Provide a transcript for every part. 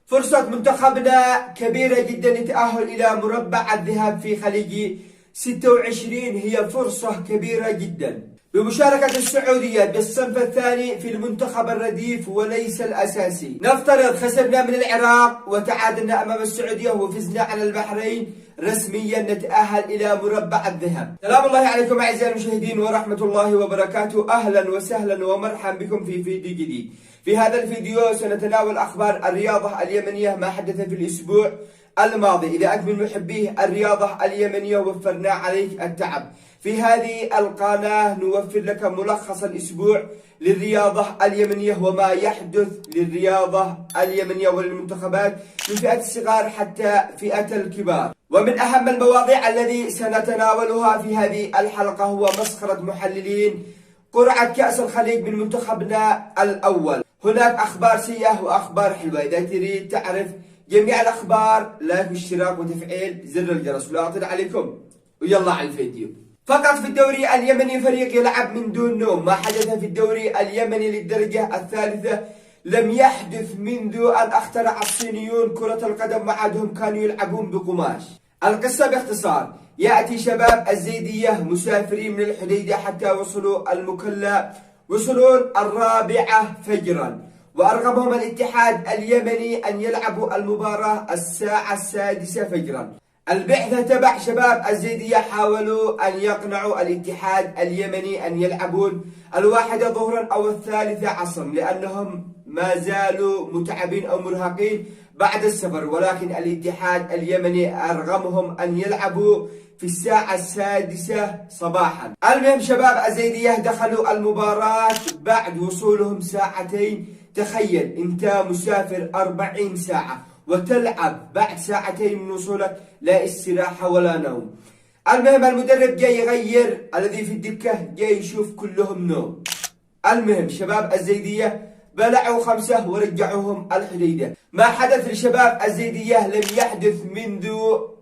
فرصة منتخبنا كبيرة جدا للتأهل إلى مربع الذهاب في خليج 26. هي فرصة كبيرة جدا بمشاركة السعودية بالصنف الثاني في المنتخب الرديف وليس الأساسي. نفترض خسرنا من العراق وتعادلنا أمام السعودية وفزنا على البحرين، رسميا نتأهل إلى مربع الذهاب. سلام الله عليكم أعزائي المشاهدين ورحمة الله وبركاته. أهلا وسهلا ومرحبا بكم في فيديو جديد. في هذا الفيديو سنتناول أخبار الرياضة اليمنية، ما حدث في الأسبوع الماضي. إذا أنت من محبيه الرياضة اليمنية وفرنا عليك التعب. في هذه القناة نوفر لك ملخص الأسبوع للرياضة اليمنية وما يحدث للرياضة اليمنية وللمنتخبات من فئة الصغار حتى فئة الكبار. ومن أهم المواضيع التي سنتناولها في هذه الحلقة هو مسخرة محللين قرعة كأس الخليج من منتخبنا الأول. هناك أخبار سيئة وأخبار حلوة. إذا تريد تعرف جميع الأخبار لايك واشتراك وتفعيل زر الجرس ولا أطل عليكم، ويلا على الفيديو. فقط في الدوري اليمني فريق يلعب من دون نوم. ما حدث في الدوري اليمني للدرجة الثالثة لم يحدث منذ أن اخترع الصينيون كرة القدم وعادهم كانوا يلعبون بقماش. القصة باختصار: يأتي شباب الزيدية مسافرين من الحديدة حتى وصلوا المكلا، وصلون 4 فجرا، وأرغمهم الاتحاد اليمني أن يلعبوا المباراة الساعة 6 فجرا. البعثة تبع شباب الزيدية حاولوا أن يقنعوا الاتحاد اليمني أن يلعبون 1 ظهرا أو 3 عصرا لأنهم ما زالوا متعبين أو مرهقين بعد السفر، ولكن الاتحاد اليمني أرغمهم أن يلعبوا في الساعة 6 صباحا. المهم شباب الزيدية دخلوا المباراة بعد وصولهم 2 ساعة. تخيل انت مسافر 40 ساعة وتلعب بعد 2 ساعة من وصولك، لا استراحة ولا نوم. المهم المدرب جاي يغير، الذي في الدكة جاي يشوف كلهم نوم. المهم شباب الزيدية بلعوا 5 ورجعوهم الحديدة. ما حدث لشباب الزيدية لم يحدث منذ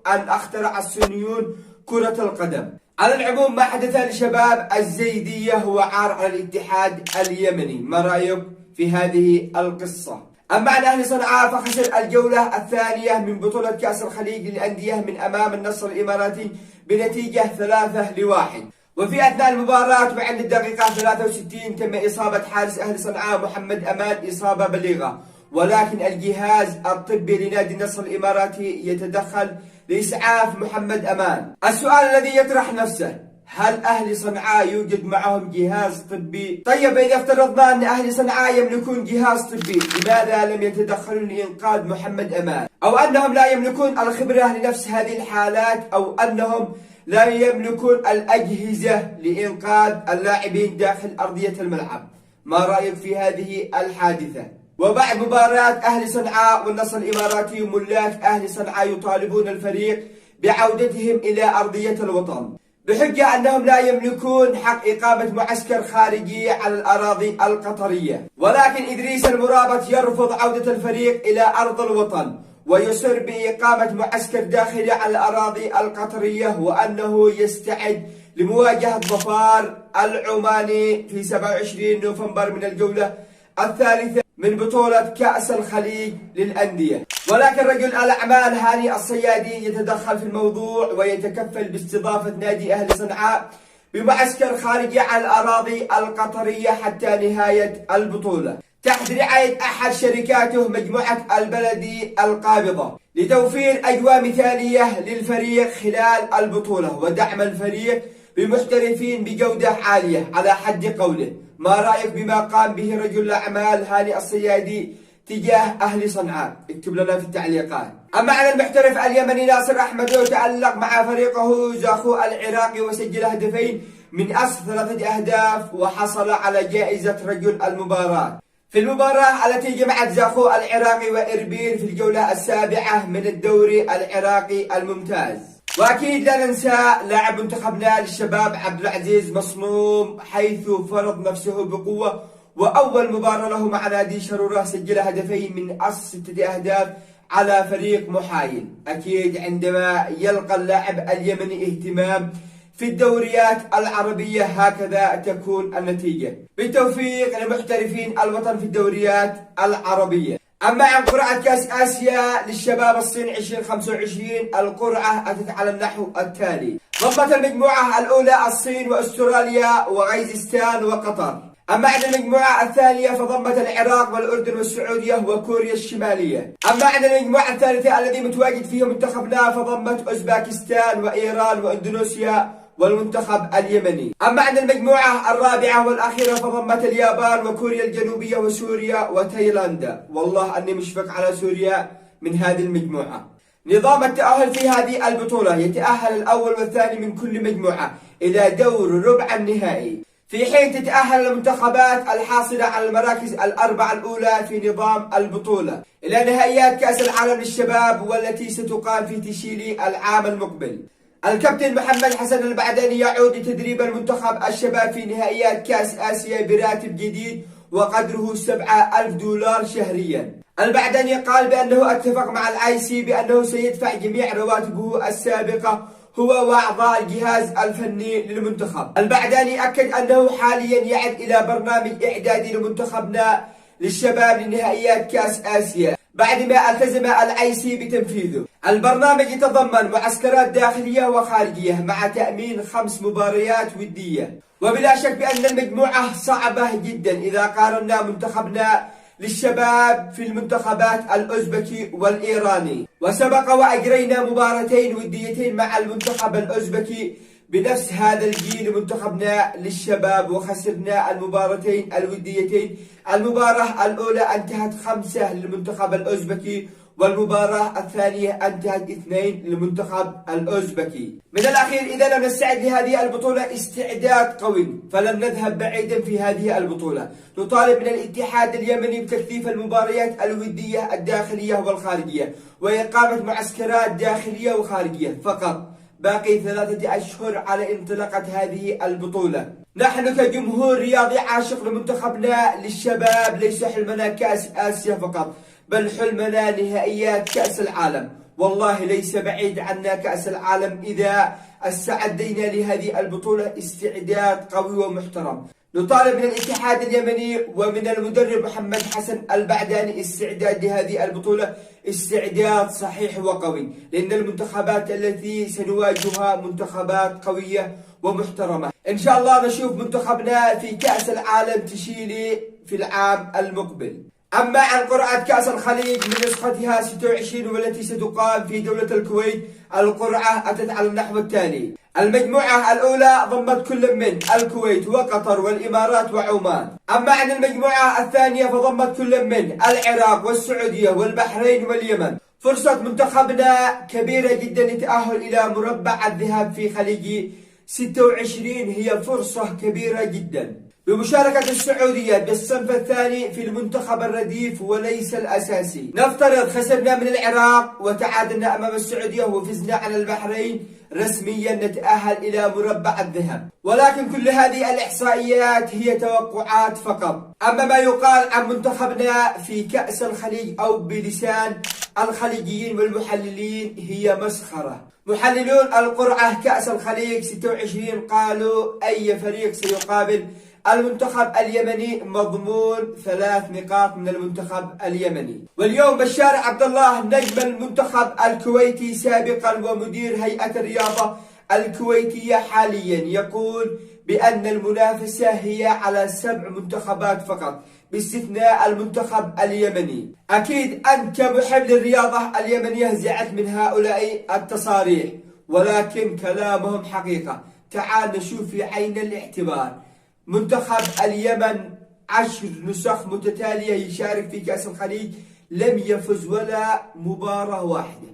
أن اخترع الصينيون كرة القدم. على العموم ما حدث لشباب الزيدية هو عار على الاتحاد اليمني. ما رأيك في هذه القصة؟ أما عن أهل صنعاء فخسر الجولة الثانية من بطولة كأس الخليج للأندية من أمام النصر الإماراتي بنتيجة 3-1. وفي أثناء المباراة وعند الدقيقة 63 تم إصابة حارس أهل صنعاء محمد أمان إصابة بليغة، ولكن الجهاز الطبي لنادي النصر الإماراتي يتدخل لإسعاف محمد أمان. السؤال الذي يطرح نفسه: هل أهل صنعاء يوجد معهم جهاز طبي؟ طيب إذا افترضنا أن أهل صنعاء يملكون جهاز طبي، لماذا لم يتدخلوا لإنقاذ محمد أمان؟ أو أنهم لا يملكون الخبرة لنفس هذه الحالات، أو أنهم لا يملكون الأجهزة لإنقاذ اللاعبين داخل أرضية الملعب؟ ما رأيك في هذه الحادثة؟ وبعد مباراة أهل صنعاء والنصر الإماراتي، ملاك أهل صنعاء يطالبون الفريق بعودتهم إلى أرضية الوطن بحجة أنهم لا يملكون حق إقامة معسكر خارجي على الأراضي القطرية. ولكن إدريس المرابط يرفض عودة الفريق إلى أرض الوطن ويصر بإقامة معسكر داخلي على الأراضي القطرية، وأنه يستعد لمواجهة ظفار العماني في 27 نوفمبر من الجولة الثالثة من بطولة كأس الخليج للأندية. ولكن رجل الأعمال هاني الصيادي يتدخل في الموضوع ويتكفل باستضافة نادي أهل صنعاء بمعسكر خارجي على الأراضي القطرية حتى نهاية البطولة تحت رعاية أحد شركاته مجموعة البلدي القابضة، لتوفير أجواء مثالية للفريق خلال البطولة ودعم الفريق بمحترفين بجودة عالية على حد قوله. ما رأيك بما قام به رجل الأعمال هاني الصيادي تجاه أهل صنعاء؟ اكتب لنا في التعليقات. أما عن المحترف اليمني ناصر أحمد، تألق مع فريقه زاخو العراقي وسجل 2 هدفين من أصل 3 أهداف وحصل على جائزة رجل المباراة في المباراة التي جمعت زاخو العراقي وإربيل في الجولة 7 من الدوري العراقي الممتاز. وأكيد لا ننسى لاعب منتخبنا للشباب عبد العزيز مصنوم، حيث فرض نفسه بقوة، وأول مباراة له مع نادي شرورة سجل 2 هدفين من أصل 6 أهداف على فريق محايل. أكيد عندما يلقى اللاعب اليمني اهتمام في الدوريات العربية هكذا تكون النتيجة. بالتوفيق لمحترفين الوطن في الدوريات العربية. أما عن قرعة كأس آسيا للشباب الصين 2025 القرعة أتت على النحو التالي: ضمت المجموعة الأولى الصين وأستراليا وغيزستان وقطر. أما عن المجموعة الثانية فضمت العراق والأردن والسعودية وكوريا الشمالية. أما عن المجموعة الثالثة الذي متواجد فيها منتخبنا فضمت أوزباكستان وإيران وإندونيسيا والمنتخب اليمني. أما عن المجموعة الرابعة والأخيرة فضمت اليابان وكوريا الجنوبية وسوريا وتايلاندا. والله أني مشفق على سوريا من هذه المجموعة. نظام التأهل في هذه البطولة: يتأهل الأول والثاني من كل مجموعة إلى دور ربع النهائي، في حين تتأهل المنتخبات الحاصلة على المراكز الأربعة الأولى في نظام البطولة إلى نهائيات كأس العالم للشباب والتي ستقام في تشيلي العام المقبل. الكابتن محمد حسن البعداني يعود لتدريب المنتخب الشباب في نهائيات كأس آسيا براتب جديد وقدره $7,000 شهريا. البعداني قال بأنه اتفق مع الIC بأنه سيدفع جميع رواتبه السابقة هو وأعضاء الجهاز الفني للمنتخب. البعداني أكد أنه حاليا يعد إلى برنامج إعدادي لمنتخبنا للشباب لنهائيات كأس آسيا بعدما التزم الIC بتنفيذه. البرنامج يتضمن معسكرات داخلية وخارجية مع تأمين 5 مباريات ودية، وبلا شك بأن المجموعة صعبة جدا إذا قارنا منتخبنا للشباب في المنتخبات الأوزبكي والإيراني، وسبق وأجرينا مباراتين وديتين مع المنتخب الأوزبكي بنفس هذا الجيل منتخبنا للشباب وخسرنا المباراتين الوديتين. المباراة الأولى انتهت 5 للمنتخب الأوزبكي والمباراة الثانية انتهت 2 للمنتخب الأوزبكي. من الأخير إذا لم نستعد لهذه البطولة استعداد قوي فلن نذهب بعيدا في هذه البطولة. نطالب من الاتحاد اليمني بتكثيف المباريات الودية الداخلية والخارجية وإقامة معسكرات داخلية وخارجية فقط. باقي 3 أشهر على انطلاقة هذه البطولة. نحن كجمهور رياضي عاشق لمنتخبنا للشباب ليس حلمنا كأس آسيا فقط، بل حلمنا نهائيات كأس العالم. والله ليس بعيد عنا كأس العالم إذا استعدينا لهذه البطولة استعداد قوي ومحترم. نطالب من الاتحاد اليمني ومن المدرب محمد حسن البعداني استعداد لهذه البطولة استعداد صحيح وقوي، لأن المنتخبات التي سنواجهها منتخبات قوية ومحترمة. إن شاء الله نشوف منتخبنا في كأس العالم تشيلي في العام المقبل. أما عن قرعة كأس الخليج من نسختها 26 والتي ستقام في دولة الكويت، القرعة أتت على النحو التالي: المجموعة الأولى ضمت كل من الكويت وقطر والإمارات وعمان. أما عن المجموعة الثانية فضمت كل من العراق والسعودية والبحرين واليمن. فرصة منتخبنا كبيرة جدا للتأهل إلى مربع الذهاب في خليج 26 هي فرصة كبيرة جدا بمشاركة السعودية بالصنف الثاني في المنتخب الرديف وليس الأساسي. نفترض خسرنا من العراق وتعادلنا أمام السعودية وفزنا على البحرين، رسميا نتأهل إلى مربع الذهب. ولكن كل هذه الإحصائيات هي توقعات فقط. أما ما يقال عن منتخبنا في كأس الخليج أو بلسان الخليجيين والمحللين هي مسخرة. محللون القرعة كأس الخليج 26 قالوا أي فريق سيقابل المنتخب اليمني مضمون 3 نقاط من المنتخب اليمني. واليوم بشار عبد الله نجم المنتخب الكويتي سابقا ومدير هيئة الرياضة الكويتية حاليا يقول بأن المنافسة هي على 7 منتخبات فقط باستثناء المنتخب اليمني. أكيد أنت محب للرياضة اليمنية زعلت من هؤلاء التصاريح، ولكن كلامهم حقيقة. تعال نشوف في عين الاعتبار. منتخب اليمن 10 نسخ متتالية يشارك في كأس الخليج لم يفز ولا مباراة واحدة.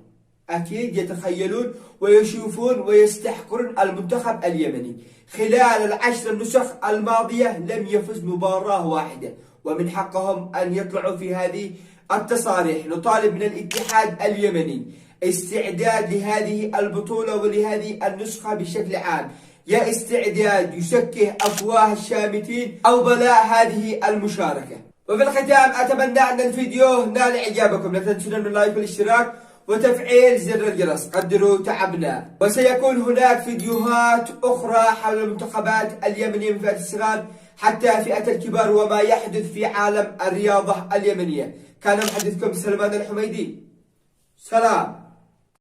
أكيد يتخيلون ويشوفون ويستحقرون المنتخب اليمني. خلال 10 نسخ الماضية لم يفز مباراة واحدة، ومن حقهم أن يطلعوا في هذه التصاريح. نطالب من الاتحاد اليمني استعداد لهذه البطولة ولهذه النسخة بشكل عام. يا استعداد يسكه أفواه الشامتين أو بلاء هذه المشاركة. وفي الختام أتمنى أن الفيديو نال إعجابكم. لا تنسون من اللايك والاشتراك وتفعيل زر الجرس. قدروا تعبنا. وسيكون هناك فيديوهات أخرى حول المنتخبات اليمنية من فئة الصغار حتى فئة الكبار وما يحدث في عالم الرياضة اليمنية. كان محدثكم سلمان الحميدي. سلام.